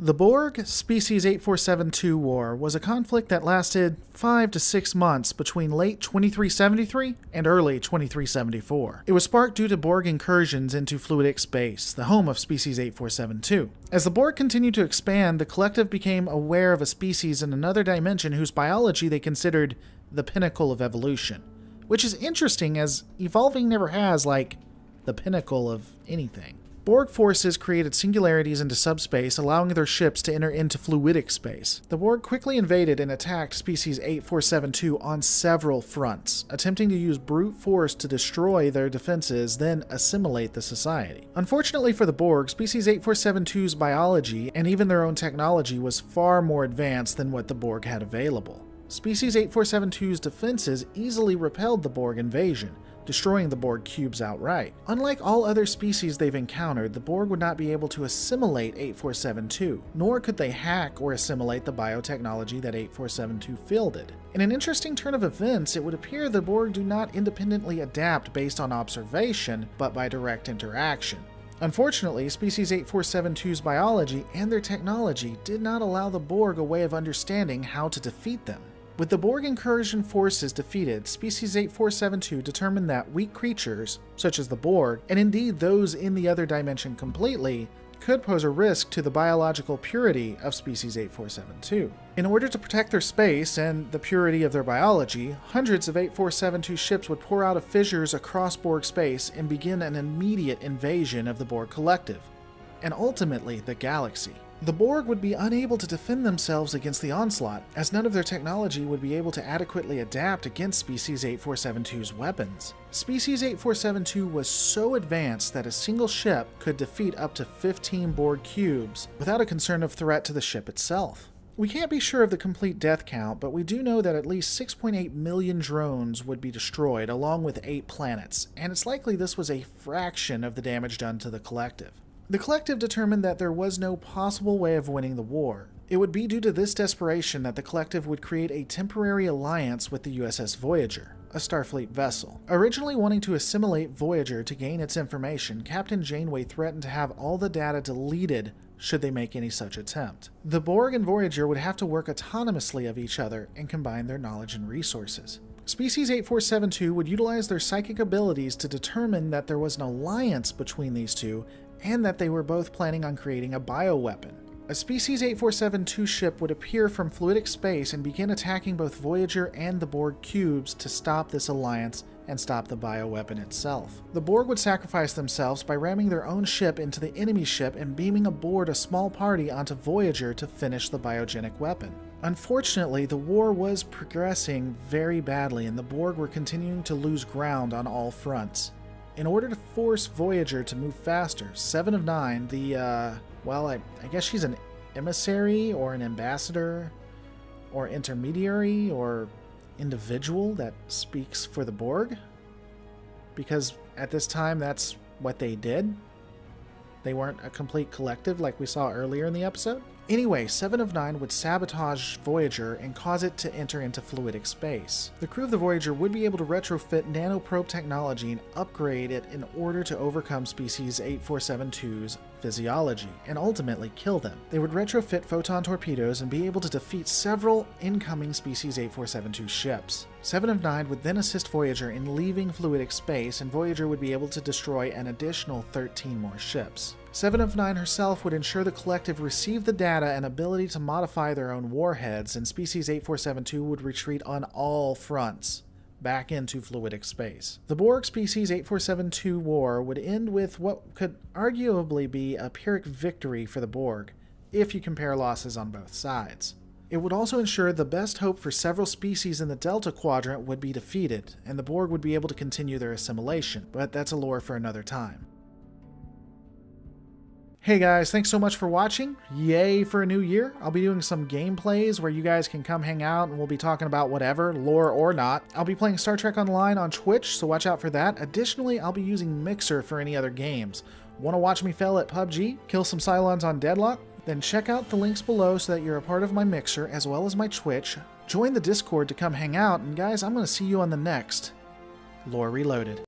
The Borg Species 8472 War was a conflict that lasted 5 to 6 months between late 2373 and early 2374. It was sparked due to Borg incursions into fluidic space, the home of Species 8472. As the Borg continued to expand, the collective became aware of a species in another dimension whose biology they considered the pinnacle of evolution. Which is interesting, as evolving never has, the pinnacle of anything. Borg forces created singularities into subspace, allowing their ships to enter into fluidic space. The Borg quickly invaded and attacked Species 8472 on several fronts, attempting to use brute force to destroy their defenses, then assimilate the society. Unfortunately for the Borg, Species 8472's biology, and even their own technology, was far more advanced than what the Borg had available. Species 8472's defenses easily repelled the Borg invasion, destroying the Borg cubes outright. Unlike all other species they've encountered, the Borg would not be able to assimilate 8472, nor could they hack or assimilate the biotechnology that 8472 fielded. In an interesting turn of events, it would appear the Borg do not independently adapt based on observation, but by direct interaction. Unfortunately, Species 8472's biology and their technology did not allow the Borg a way of understanding how to defeat them. With the Borg incursion forces defeated, Species 8472 determined that weak creatures, such as the Borg, and indeed those in the other dimension completely, could pose a risk to the biological purity of Species 8472. In order to protect their space and the purity of their biology, hundreds of 8472 ships would pour out of fissures across Borg space and begin an immediate invasion of the Borg collective, and ultimately the galaxy. The Borg would be unable to defend themselves against the onslaught, as none of their technology would be able to adequately adapt against Species 8472's weapons. Species 8472 was so advanced that a single ship could defeat up to 15 Borg cubes without a concern of threat to the ship itself. We can't be sure of the complete death count, but we do know that at least 6.8 million drones would be destroyed, along with 8 planets, and it's likely this was a fraction of the damage done to the collective. The collective determined that there was no possible way of winning the war. It would be due to this desperation that the collective would create a temporary alliance with the USS Voyager, a Starfleet vessel. Originally wanting to assimilate Voyager to gain its information, Captain Janeway threatened to have all the data deleted should they make any such attempt. The Borg and Voyager would have to work autonomously of each other and combine their knowledge and resources. Species 8472 would utilize their psychic abilities to determine that there was an alliance between these two and that they were both planning on creating a bioweapon. A Species 8472 ship would appear from fluidic space and begin attacking both Voyager and the Borg cubes to stop this alliance and stop the bioweapon itself. The Borg would sacrifice themselves by ramming their own ship into the enemy ship and beaming aboard a small party onto Voyager to finish the biogenic weapon. Unfortunately, the war was progressing very badly and the Borg were continuing to lose ground on all fronts. In order to force Voyager to move faster, Seven of Nine, I guess she's an emissary or an ambassador or intermediary or individual that speaks for the Borg, because at this time that's what they did. They weren't a complete collective like we saw earlier in the episode. Anyway, Seven of Nine would sabotage Voyager and cause it to enter into fluidic space. The crew of the Voyager would be able to retrofit nanoprobe technology and upgrade it in order to overcome Species 8472's physiology and ultimately kill them. They would retrofit photon torpedoes and be able to defeat several incoming Species 8472 ships. Seven of Nine would then assist Voyager in leaving fluidic space, and Voyager would be able to destroy an additional 13 more ships. Seven of Nine herself would ensure the collective received the data and ability to modify their own warheads, and Species 8472 would retreat on all fronts, back into fluidic space. The Borg Species 8472 war would end with what could arguably be a Pyrrhic victory for the Borg, if you compare losses on both sides. It would also ensure the best hope for several species in the Delta Quadrant would be defeated, and the Borg would be able to continue their assimilation, but that's a lore for another time. Hey guys, thanks so much for watching. Yay for a new year. I'll be doing some gameplays where you guys can come hang out and we'll be talking about whatever, lore or not. I'll be playing Star Trek Online on Twitch, so watch out for that. Additionally, I'll be using Mixer for any other games. Want to watch me fail at PUBG? Kill some Cylons on Deadlock? Then check out the links below so that you're a part of my Mixer as well as my Twitch. Join the Discord to come hang out, and guys, I'm going to see you on the next Lore Reloaded.